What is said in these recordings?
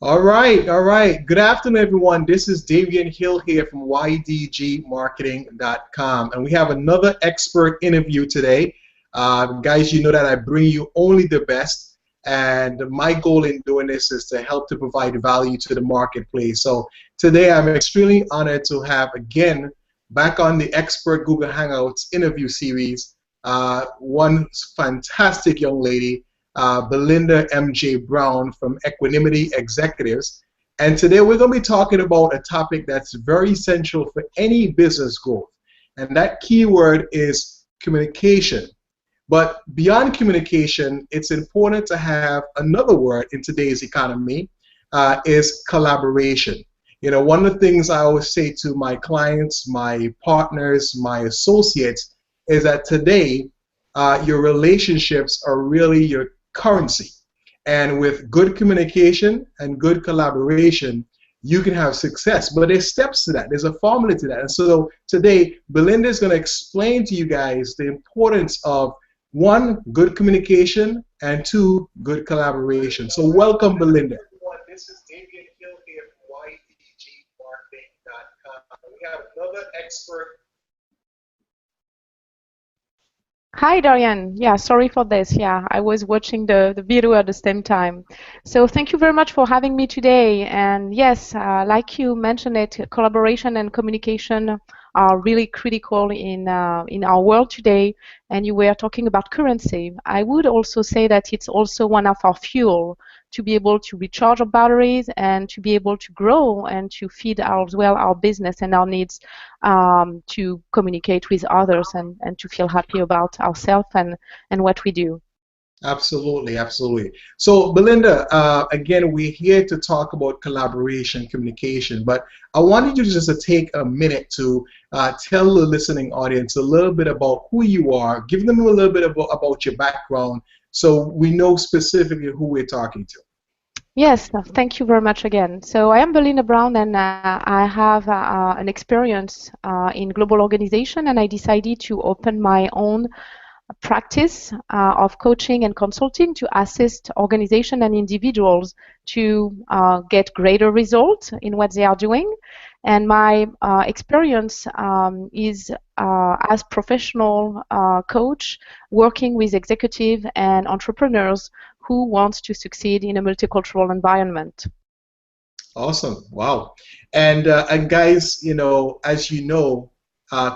All right, all right. Good afternoon, everyone. This is Davian Hill here from ydgmarketing.com, and we have another expert interview today. Guys, you know that I bring you only the best, and my goal in doing this is to help to provide value to the marketplace. So today, I'm extremely honored to have again back on the Expert Google Hangouts interview series one fantastic young lady, Belinda M.J. Brown from Equanimity Executives. And today we're going to be talking about a topic that's very essential for any business growth. And that keyword is communication. But beyond communication, it's important to have another word in today's economy, is collaboration. You know, one of the things I always say to my clients, my partners, my associates, is that today your relationships are really your currency. And with good communication and good collaboration, you can have success. But there's steps to that. There's a formula to that. And so today, Belinda is going to explain to you guys the importance of one, good communication, and two, good collaboration. So welcome, Belinda. Everyone, this is Davian Hill here from ydgmarketing.com. We have another expert. Hi, Darian. Yeah, sorry for this. Yeah, I was watching the video at the same time. So thank you very much for having me today. And yes, like you mentioned it, collaboration and communication are really critical in our world today. And you were talking about currency. I would also say that it's also one of our fuel to be able to recharge our batteries and to be able to grow and to feed as well our business and our needs to communicate with others and to feel happy about ourselves and what we do. Absolutely, absolutely. So, Belinda, again, we're here to talk about collaboration, communication, but I wanted you just to take a minute to tell the listening audience a little bit about who you are, give them a little bit about your background so we know specifically who we're talking to. Yes, thank you very much again. So I am Belinda Brown, and I have an experience in global organization, and I decided to open my own practice of coaching and consulting to assist organizations and individuals to get greater results in what they are doing. And my experience is as professional coach working with executive and entrepreneurs who wants to succeed in a multicultural environment. Awesome. Wow. And guys, you know, as you know,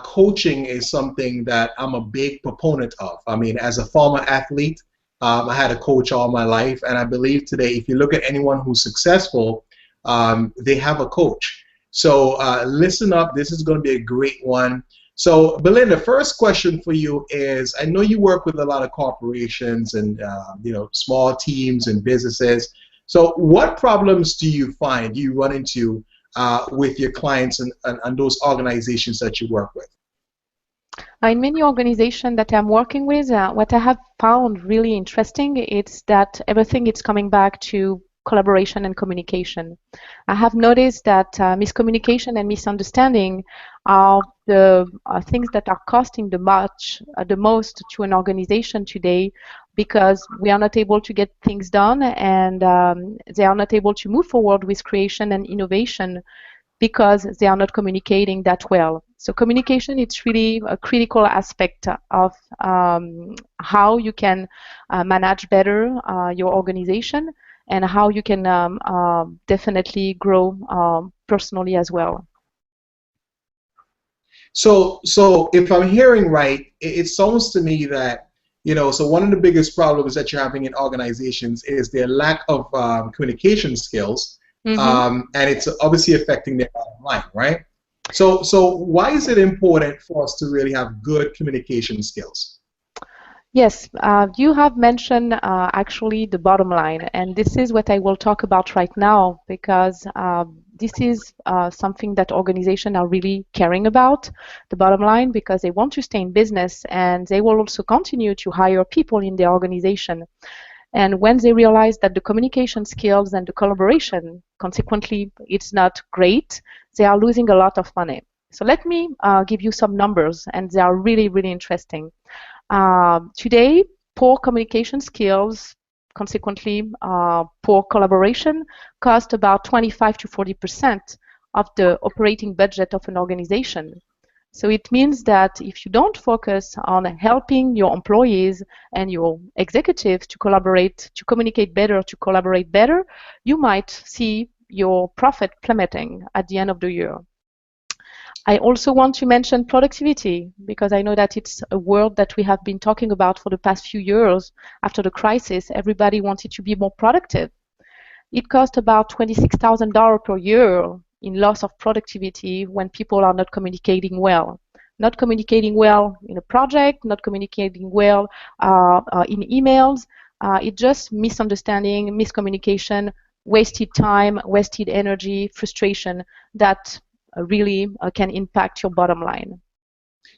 coaching is something that I'm a big proponent of. I mean, as a former athlete, I had a coach all my life, and I believe today, if you look at anyone who's successful, they have a coach. So listen up. This is going to be a great one. So, Belinda, first question for you is: I know you work with a lot of corporations and you know, small teams and businesses. So what problems do you find you run into with your clients and those organizations that you work with? In many organizations that I'm working with, what I have found really interesting is that everything is coming back to collaboration and communication. I have noticed that miscommunication and misunderstanding are the things that are costing the most to an organization today because we are not able to get things done and they are not able to move forward with creation and innovation because they are not communicating that well. So communication is really a critical aspect of how you can manage better your organization and how you can definitely grow personally as well. So if I'm hearing right, it sounds to me that, you know, so one of the biggest problems that you're having in organizations is their lack of communication skills, Mm-hmm. and it's obviously affecting their bottom line, right? So why is it important for us to really have good communication skills? Yes, you have mentioned actually the bottom line, and this is what I will talk about right now because this is something that organizations are really caring about, the bottom line, because they want to stay in business and they will also continue to hire people in their organization. And when they realize that the communication skills and the collaboration, consequently, it's not great, they are losing a lot of money. So let me give you some numbers, and they are really, really interesting. Today, poor communication skills consequently, poor collaboration cost about 25 to 40% of the operating budget of an organization. So it means that if you don't focus on helping your employees and your executives to collaborate, to communicate better, to collaborate better, you might see your profit plummeting at the end of the year. I also want to mention productivity because I know that it's a word that we have been talking about for the past few years. After the crisis, everybody wanted to be more productive. It costs about $26,000 per year in loss of productivity when people are not communicating well. Not communicating well in a project, not communicating well in emails. It's just misunderstanding, miscommunication, wasted time, wasted energy, frustration that really can impact your bottom line.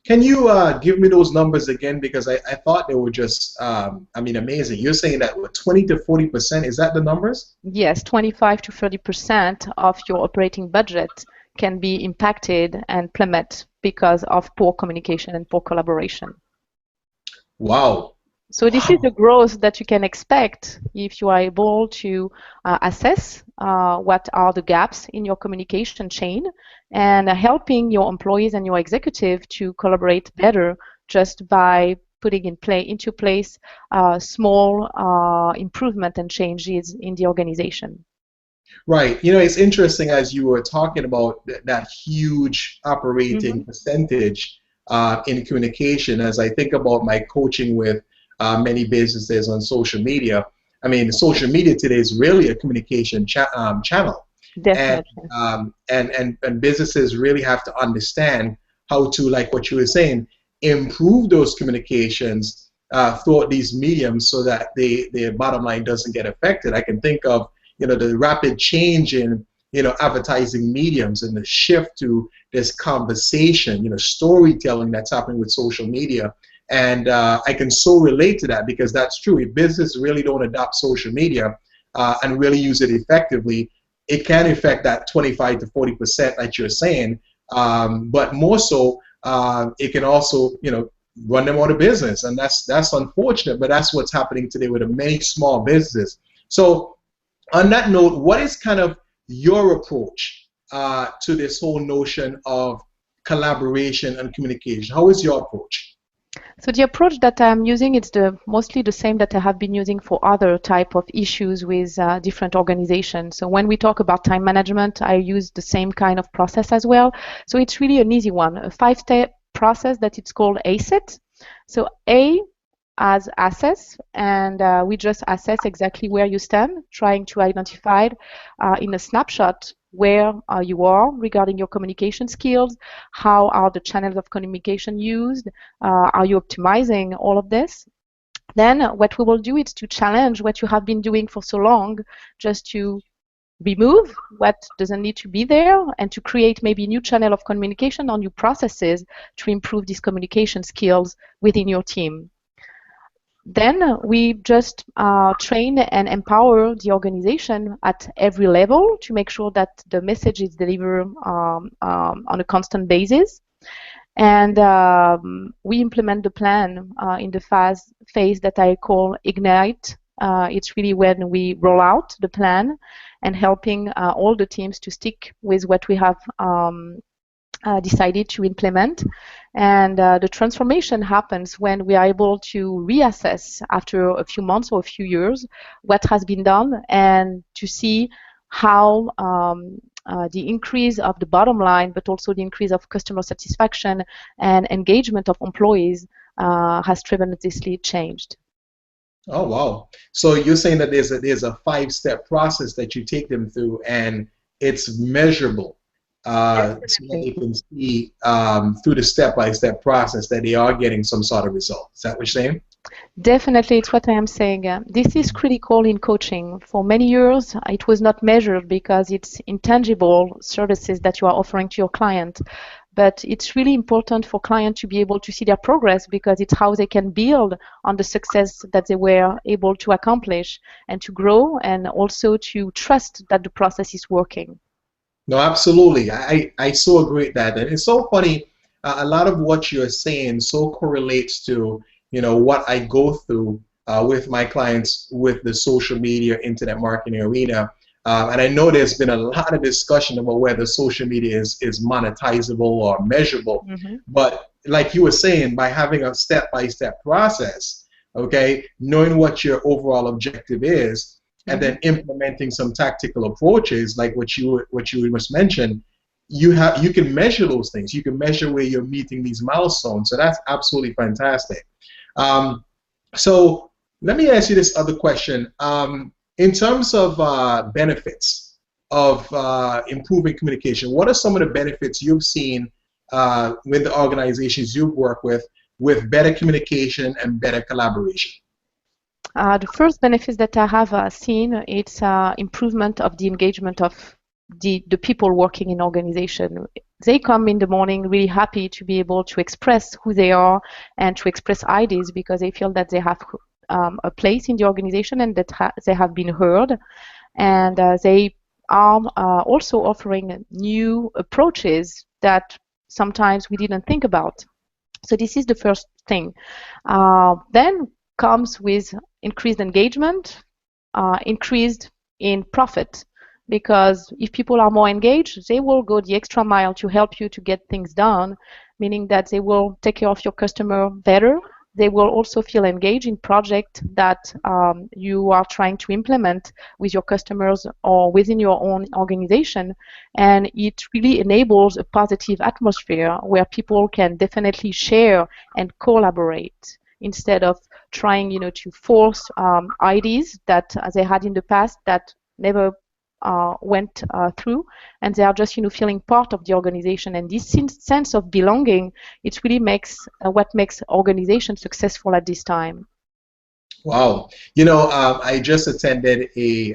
Can you give me those numbers again? Because I thought they were just, I mean, amazing. You're saying that what, 20 to 40%, is that the numbers? Yes, 25 to 30% of your operating budget can be impacted and plummet because of poor communication and poor collaboration. Wow. So this is the growth that you can expect if you are able to assess what are the gaps in your communication chain and helping your employees and your executive to collaborate better just by putting into place small improvement and changes in the organization. Right. You know, it's interesting as you were talking about that huge operating percentage in communication. As I think about my coaching with many businesses on social media, I mean, social media today is really a communication channel. Definitely. And businesses really have to understand how to, like what you were saying, improve those communications throughout these mediums so that their bottom line doesn't get affected. I can think of, you know, the rapid change in, you know, advertising mediums and the shift to this conversation, you know, storytelling that's happening with social media. And I can so relate to that because that's true. If businesses really don't adopt social media and really use it effectively, it can affect that 25 to 40% that you're saying. But more so, it can also, you know, run them out of business. And that's unfortunate, but that's what's happening today with many small businesses. So on that note, what is kind of your approach to this whole notion of collaboration and communication? How is your approach? So the approach that I'm using is mostly the same that I have been using for other type of issues with different organizations. So when we talk about time management, I use the same kind of process as well. So it's really an easy one, a 5-step process that it's called ACET. So A as assess, and we just assess exactly where you stand, trying to identify in a snapshot where you are regarding your communication skills, how are the channels of communication used, are you optimizing all of this? Then what we will do is to challenge what you have been doing for so long, just to remove what doesn't need to be there and to create maybe a new channel of communication or new processes to improve these communication skills within your team. Then we just train and empower the organization at every level to make sure that the message is delivered on a constant basis. And we implement the plan in the phase that I call Ignite. It's really when we roll out the plan and helping all the teams to stick with what we have decided to implement. And the transformation happens when we are able to reassess after a few months or a few years what has been done and to see how the increase of the bottom line, but also the increase of customer satisfaction and engagement of employees has tremendously changed. Oh, wow. So you're saying that there's a 5-step process that you take them through and it's measurable. So that they can see through the step-by-step process that they are getting some sort of result. Is that what you're saying? Definitely, it's what I am saying. This is critical in coaching. For many years, it was not measured because it's intangible services that you are offering to your client. But it's really important for clients to be able to see their progress because it's how they can build on the success that they were able to accomplish and to grow and also to trust that the process is working. No, absolutely. I so agree with that. And it's so funny. A lot of what you're saying so correlates to, you know, what I go through with my clients with the social media, internet marketing arena. And I know there's been a lot of discussion about whether social media is monetizable or measurable. Mm-hmm. But like you were saying, by having a step-by-step process, okay, knowing what your overall objective is, and Mm-hmm. then implementing some tactical approaches, like what you just mentioned, you can measure those things. You can measure where you're meeting these milestones. So that's absolutely fantastic. Um, so let me ask you this other question. In terms of benefits of improving communication, what are some of the benefits you've seen with the organizations you've worked with better communication and better collaboration? The first benefit that I have seen it's improvement of the engagement of the people working in organization. They come in the morning really happy to be able to express who they are and to express ideas because they feel that they have a place in the organization and that they have been heard, and they are also offering new approaches that sometimes we didn't think about. So this is the first thing. Then comes with increased engagement, increased in profit. Because if people are more engaged, they will go the extra mile to help you to get things done, meaning that they will take care of your customer better. They will also feel engaged in projects that you are trying to implement with your customers or within your own organization. And it really enables a positive atmosphere where people can definitely share and collaborate instead of trying, to force ideas that they had in the past that never went through, and they are just feeling part of the organization. And this sense of belonging, it really makes what makes organization successful at this time. Wow. I just attended a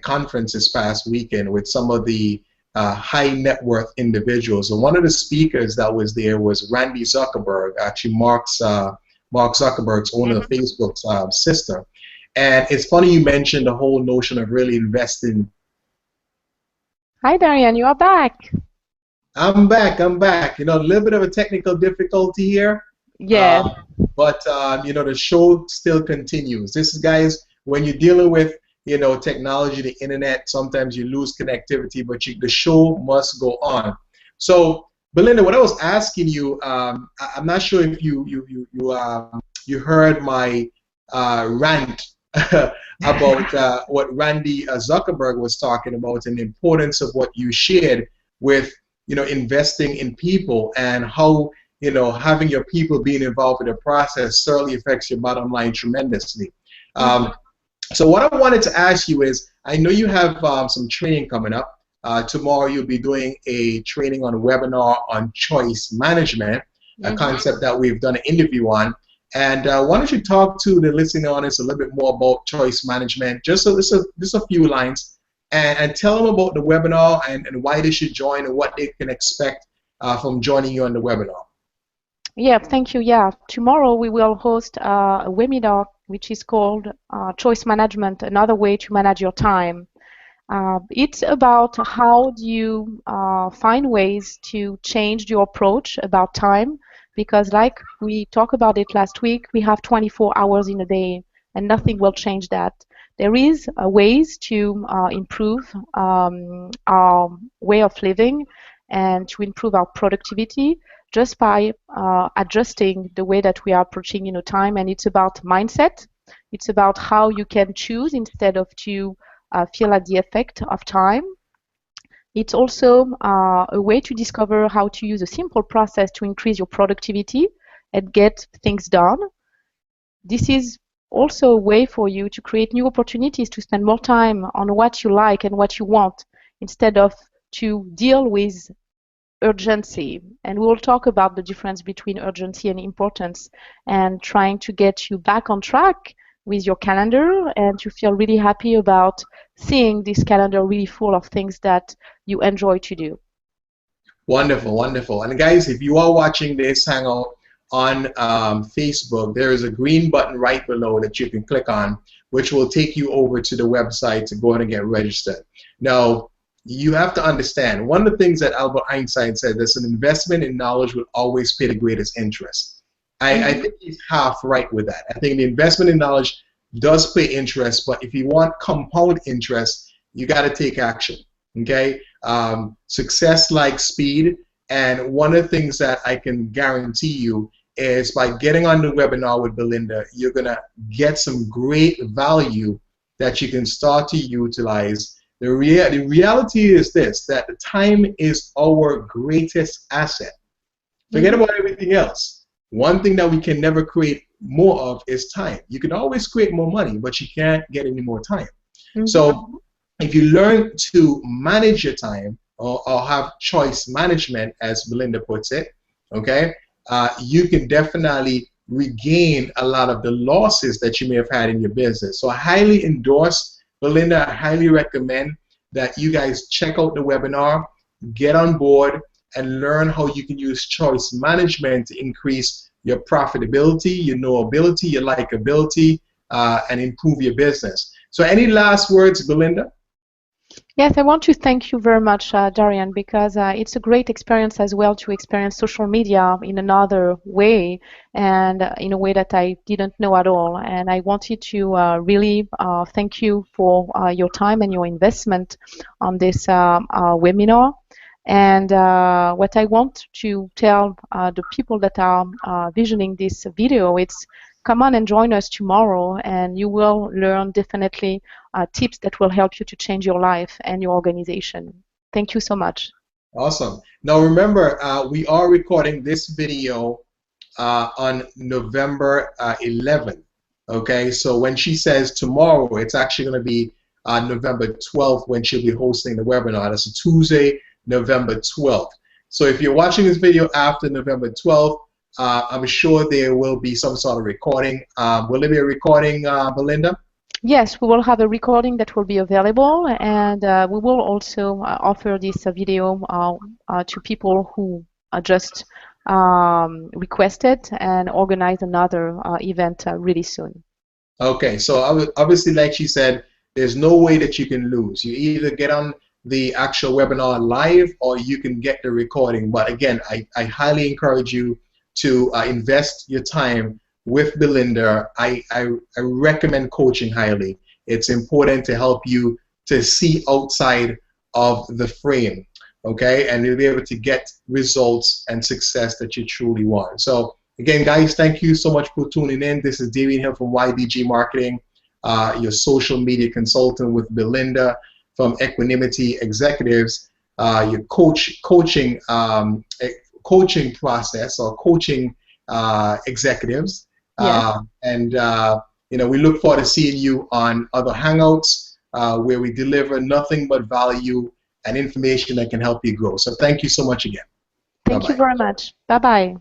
conference this past weekend with some of the high net worth individuals. And one of the speakers that was there was Randy Zuckerberg, actually Mark Zuckerberg's owner of Facebook's sister. And it's funny you mentioned the whole notion of really investing. Hi, Darian, you are back. I'm back. A little bit of a technical difficulty here. Yes. But the show still continues. This is, guys, when you're dealing with technology, the internet, sometimes you lose connectivity, but the show must go on. So, Belinda, what I was asking you, I'm not sure if you heard my rant about what Randy Zuckerberg was talking about and the importance of what you shared with investing in people and how having your people being involved in the process certainly affects your bottom line tremendously. So what I wanted to ask you is, I know you have some training coming up. Tomorrow you'll be doing a training on a webinar on choice management, a concept that we've done an interview on. And why don't you talk to the listening audience a little bit more about choice management, just a few lines, and tell them about the webinar and why they should join and what they can expect from joining you on the webinar. Yeah, thank you. Yeah, tomorrow we will host a webinar which is called Choice Management, Another Way to Manage Your Time. It's about how do you find ways to change your approach about time, because like we talked about it last week, we have 24 hours in a day and nothing will change that. There is ways to improve our way of living and to improve our productivity just by adjusting the way that we are approaching time. And it's about mindset. It's about how you can choose instead of to feel at the effect of time. It's also a way to discover how to use a simple process to increase your productivity and get things done. This is also a way for you to create new opportunities to spend more time on what you like and what you want instead of to deal with urgency. And we'll talk about the difference between urgency and importance and trying to get you back on track with your calendar and to feel really happy about seeing this calendar really full of things that you enjoy to do. Wonderful, wonderful. And guys, if you are watching this hangout on Facebook, there is a green button right below that you can click on, which will take you over to the website to go ahead and get registered. Now, you have to understand, one of the things that Albert Einstein said, that an investment in knowledge will always pay the greatest interest. I Mhm. think he's half right with that. I think the investment in knowledge does pay interest, but if you want compound interest, you got to take action. Okay, success like speed, and one of the things that I can guarantee you is by getting on the webinar with Belinda, you're gonna get some great value that you can start to utilize. The reality is this: that the time is our greatest asset. Forget Mhm. about everything else. One thing that we can never create more of is time. You can always create more money, but you can't get any more time. Mhm. So if you learn to manage your time or have choice management, as Belinda puts it, okay, you can definitely regain a lot of the losses that you may have had in your business. So I highly endorse, Belinda, I highly recommend that you guys check out the webinar, get on board, and learn how you can use choice management to increase your profitability, your knowability, your likability, and improve your business. So any last words, Belinda? Yes, I want to thank you very much, Darian, because it's a great experience as well to experience social media in another way and in a way that I didn't know at all. And I wanted to really thank you for your time and your investment on this webinar. And what I want to tell the people that are visioning this video, it's come on and join us tomorrow, and you will learn definitely tips that will help you to change your life and your organization. Thank you so much. Awesome. Now remember, we are recording this video on November 11th. Okay, so when she says tomorrow, it's actually going to be November 12th when she'll be hosting the webinar. That's a Tuesday, November 12th. So if you're watching this video after November 12th, I'm sure there will be some sort of recording. Will there be a recording, Belinda? Yes, we will have a recording that will be available, and we will also offer this video to people who just requested and organize another event really soon. Okay, so obviously, like she said, there's no way that you can lose. You either get on the actual webinar live or you can get the recording. But again, I highly encourage you to invest your time with Belinda. I recommend coaching highly. It's important to help you to see outside of the frame, okay? And you'll be able to get results and success that you truly want. So again, guys, thank you so much for tuning in. This is Darian Hill from YBG Marketing, your social media consultant with Belinda from Equanimity Executives, your coaching process or coaching executives. Yes. And we look forward to seeing you on other Hangouts where we deliver nothing but value and information that can help you grow. So thank you so much again. Thank you Bye-bye. very much. Bye-bye.